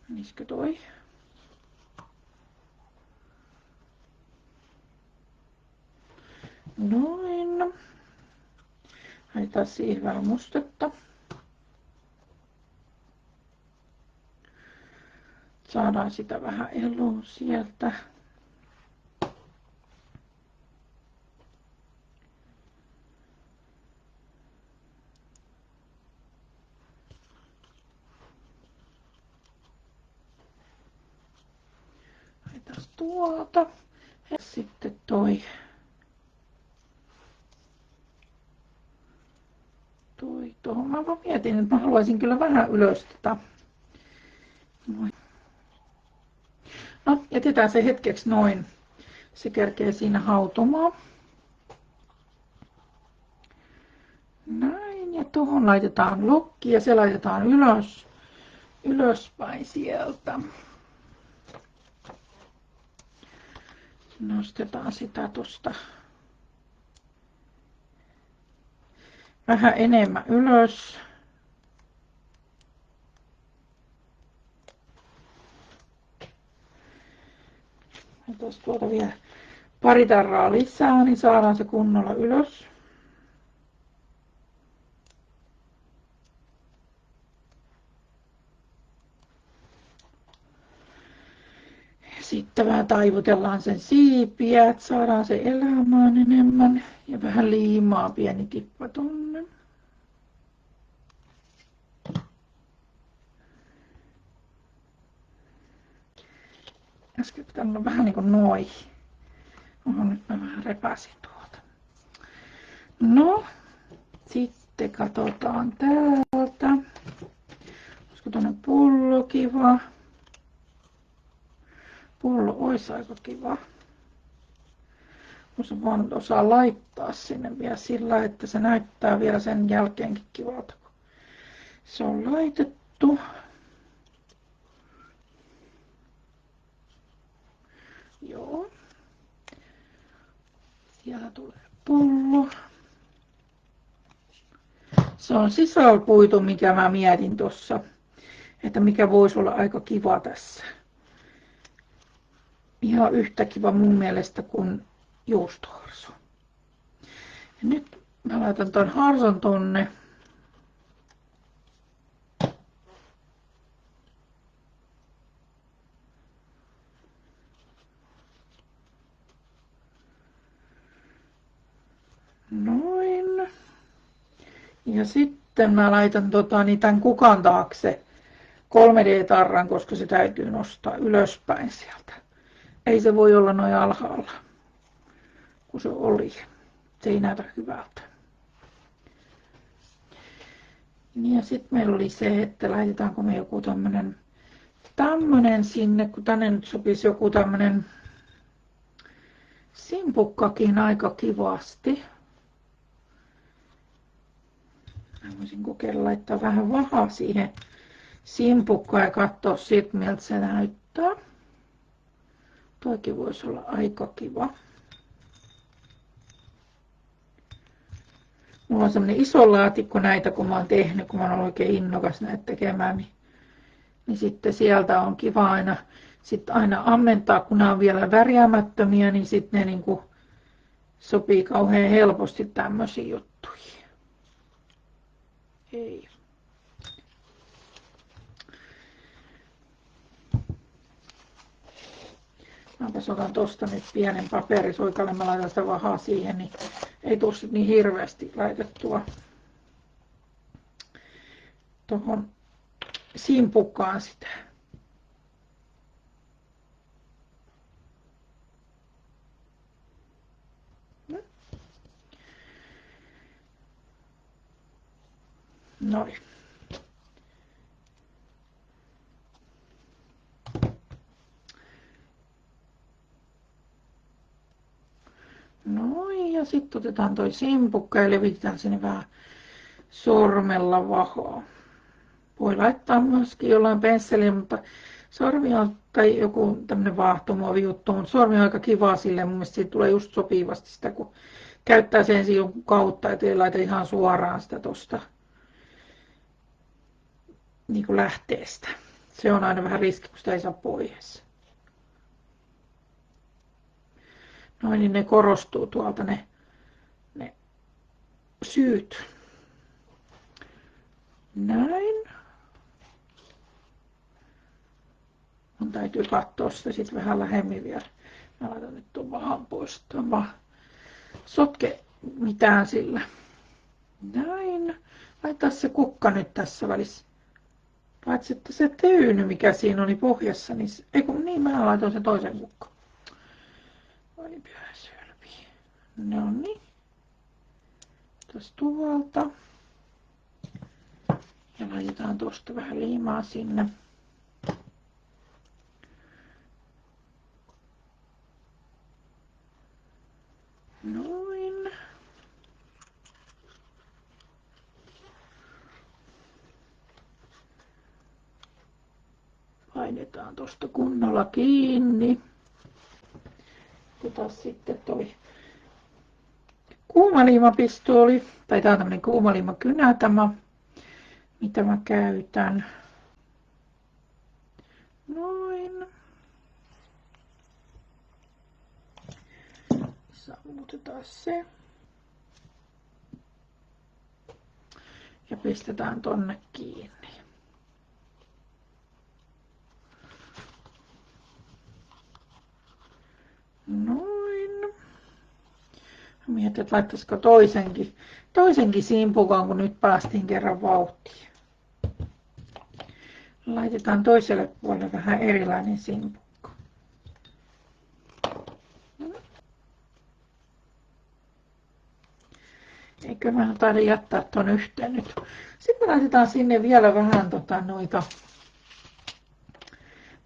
Menisikö toi? Noin. Laitetaan siihen vähän mustetta. Saadaan sitä vähän eloa sieltä. Laitetaan tuolta. Ja sitten toi tuohon. Mä vaan mietin, että mä haluaisin kyllä vähän ylös tätä. Noin. No, jätetään se hetkeksi noin. Se kerkee siinä hautumaan. Näin, ja tuohon laitetaan lokki ja se laitetaan ylöspäin sieltä. Nostetaan sitä tuosta vähän enemmän ylös. Ja tuolta vielä pari tarraa lisää, niin saadaan se kunnolla ylös. Sitten vähän taivutellaan sen siipiä, että saadaan se elämään enemmän. Ja vähän liimaa, pieni tippa tonne. Äsken pitää olla vähän niin kuin noin. Oho, nyt mä vähän repäsin tuolta. No, sitten katsotaan täältä. Olisiko tuonne pullo kiva? Pullo olisi aika kiva. Kun se vaan osaa laittaa sinne vielä sillä, että se näyttää vielä sen jälkeenkin kivalta, kun se on laitettu. Joo. Siellä tulee pullo. Se on sisälpuitu, mikä mä mietin tuossa, että mikä voisi olla aika kiva tässä. Ihan yhtä kiva mun mielestä kuin juustoharso. Ja nyt mä laitan ton harson tonne. Noin. Ja sitten mä laitan tämän kukan taakse 3D-tarran, koska se täytyy nostaa ylöspäin sieltä. Ei se voi olla noin alhaalla, kun se oli. Se ei näytä hyvältä. Ja sitten meillä oli se, että laitetaanko me joku tämmönen sinne, kun tänne nyt sopisi joku tämmönen simpukkakin aika kivasti. Mä voisin kokeilla laittaa vähän vahaa siihen simpukkaan ja katsoa sit miltä se näyttää. Toikin voisi olla aika kiva. Mulla on semmonen iso laatikko näitä, kun mä oon tehnyt, kun mä oon oikein innokas näitä tekemään. Niin sitten sieltä on kiva aina ammentaa, kun nämä on vielä värjäämättömiä, niin sitten ne niinku sopii kauhean helposti tämmöisiin juttuihin. Ei. Mäpäs otan tosta nyt pienen paperisuikalle, mä laitan sitä vahaa siihen, niin ei tuu sit niin hirveästi laitettua tohon simpukkaan sitä. Noin. Noin, ja sitten otetaan toi simpukka ja levitetään sinne vähän sormella vahaa. Voi laittaa myöskin jollain pensselillä, mutta sormi on, tai joku tämmönen vaahtomuovi juttu, mutta sormi on aika kiva silleen, mun mielestä siitä tulee just sopivasti sitä, kun käyttää sen ensin jonkun kautta, ettei laita ihan suoraan sitä tosta niin kuin lähteestä. Se on aina vähän riski, kun sitä ei saa pois. Noin, niin ne korostuu tuolta ne syyt. Näin. Mun täytyy katsoa sitä sitten vähän lähemmin vielä. Mä laitan nyt tuon vahan pois. Tuon sotke mitään sillä. Näin. Laitetaan se kukka nyt tässä välissä. Paitsi että se tyyny, mikä siinä oli pohjassa, niin, niin mä laitoin sen toisen kukkan. Oli pyhäsylpi. No niin. Tuosta tuolta. Ja laitetaan tuosta vähän liimaa sinne. Noin. Painetaan tuosta kunnolla kiinni. Otetaan sitten toi kuumaliimapistooli, tai tää on tämmönen kuumaliimakynä tämä, mitä mä käytän. Noin. Sammutetaan se. Ja pistetään tonne kiinni. Noin. Mietin, että laittaisiko toisenkin simpukan, kun nyt päästiin kerran vauhtiin. Laitetaan toiselle puolelle vähän erilainen simpukka. Eikö mä taida jättää ton yhteen nyt. Sitten me laitetaan sinne vielä vähän noita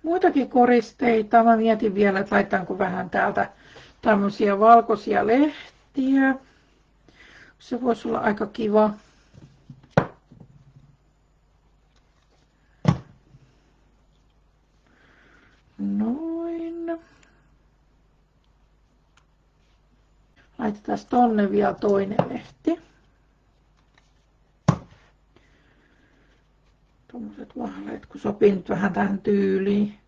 muitakin koristeita. Mä mietin vielä, että laitaanko vähän täältä tämmöisiä valkoisia lehtiä. Se voisi olla aika kiva. Noin. Laitetaan tonne vielä toinen lehti. Tuommoiset vahleet, kun sopii nyt vähän tähän tyyliin.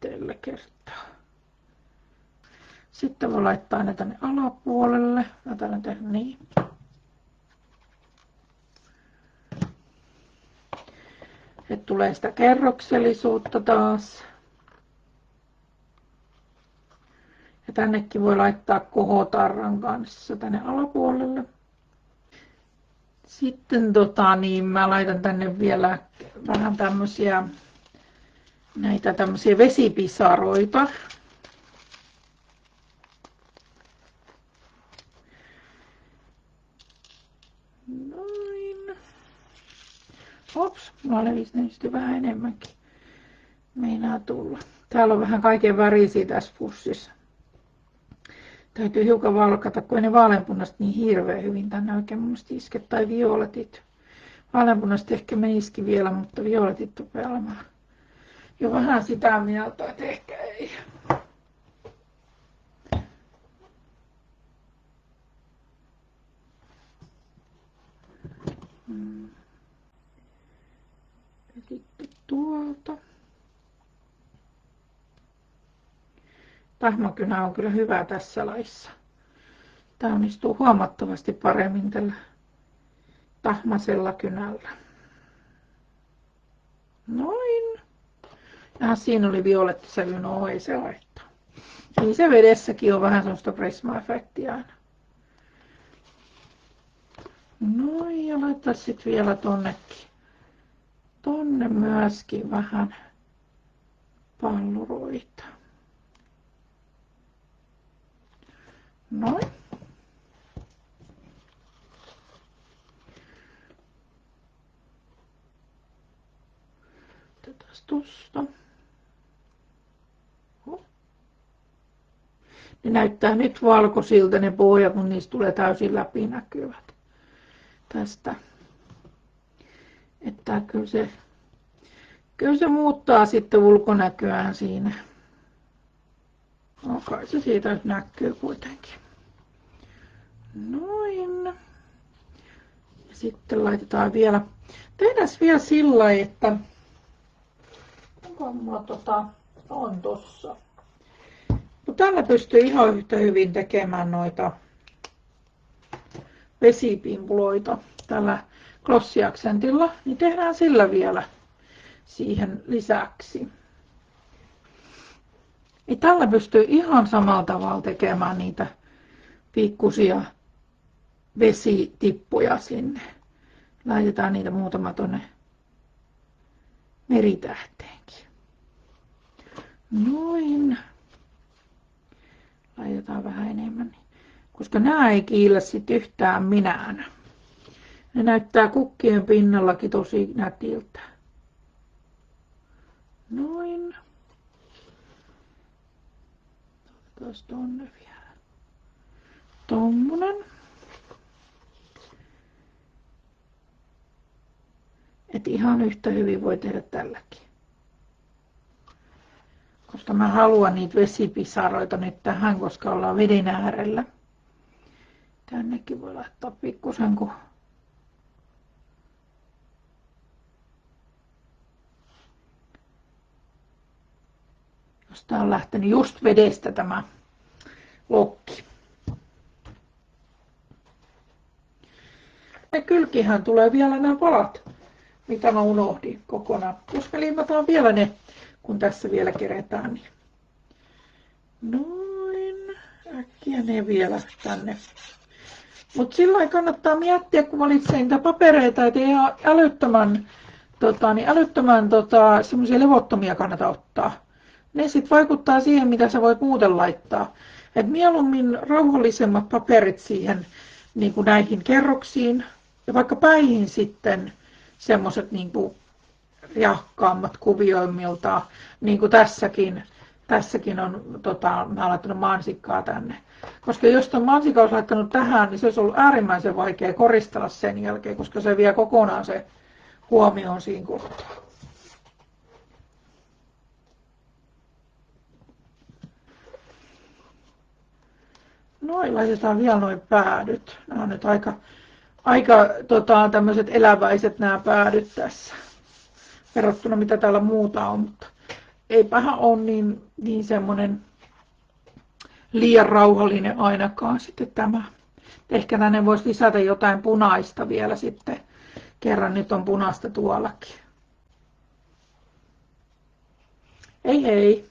Tällä kertaa. Sitten voi laittaa ne tänne alapuolelle. Mä täällä tehdä niin. Että tulee sitä kerroksellisuutta taas. Ja tännekin voi laittaa kohotarran kanssa tänne alapuolelle. Sitten niin mä laitan tänne vielä vähän tämmösiä vesipisaroita. Noin. Ops, mulla levisi niistä vähän enemmänkin. Meinaa tulla. Täällä on vähän kaiken värisiä tässä pussissa. Täytyy hiukan valkata, kun ei ne vaaleanpunaiset niin hirveän hyvin tänne oikein mun mielestä iske, tai violetit. Vaaleanpunaiset ehkä menisikin vielä, mutta violetit rupeaa olemaan jo vähän sitä mieltä, että ehkä ei. Ja sitten tuolta. Tahmakynä on kyllä hyvä tässä laissa. Tämä onnistuu huomattavasti paremmin tällä tahmasella kynällä. Noin. Ja siinä oli violettisävy, no ei se haittaa. Niin se vedessäkin on vähän semmoista prisma-efektiä aina. Noin, ja laittaa sitten vielä tonne myöskin vähän palluroita. Noin. Ne näyttää nyt valkoisilta ne pohjat, mutta niistä tulee täysin läpinäkyvät tästä. Että kyllä se muuttaa sitten ulkonäköään siinä. No kai se siitä nyt näkyy kuitenkin. Noin. Ja sitten laitetaan vielä, tehdään vielä sillä lailla, että onko mulla on tossa. No, tällä pystyy ihan yhtä hyvin tekemään noita vesipimpuloita tällä glossiaksentilla, niin tehdään sillä vielä siihen lisäksi. Ja tällä pystyy ihan samalla tavalla tekemään niitä pikkusia vesitippuja sinne. Laitetaan niitä muutama tonne meritähteenkin. Noin. Laitetaan vähän enemmän, koska nämä ei kiillä sit yhtään minään. Ne näyttää kukkien pinnallakin tosi nätiltä. Noin. Otetaan tonne vielä. Tommonen. Et ihan yhtä hyvin voi tehdä tälläkin. Koska mä haluan niitä vesipisaroita nyt tähän, koska ollaan veden äärellä. Tännekin voi laittaa pikkusen, kun jos tää on lähtenyt just vedestä tämä lokki. Ja kylkihän tulee vielä nämä palat, mitä mä unohdin kokonaan. Jos me liimataan vielä ne, kun tässä vielä keretään, niin noin, äkkiä ne vielä tänne. Mutta sillä kannattaa miettiä, kun valitsee niitä papereita, että ei älyttömän semmoisia levottomia kannata ottaa. Ne sitten vaikuttaa siihen, mitä sä voit muuten laittaa. Et mieluummin rauhallisemmat paperit siihen niin kuin näihin kerroksiin ja vaikka päihin sitten semmoiset niin kuin jahkaammat kuvioimmiltaan, niin kuin tässäkin on, mä olen laittanut mansikkaa tänne. Koska jos ton mansikka olisi laittanut tähän, niin se olisi ollut äärimmäisen vaikea koristella sen jälkeen, koska se vie kokonaan se huomioon siinä kohtaa. Noin, laitetaan vielä noin päädyt. Nämä on nyt aika tämmöiset eläväiset nämä päädyt tässä. Verrattuna mitä täällä muuta on, mutta eipähän ole niin semmoinen liian rauhallinen ainakaan sitten tämä. Ehkä tänne voisi lisätä jotain punaista vielä sitten. Kerran nyt on punaista tuollakin. Ei hei.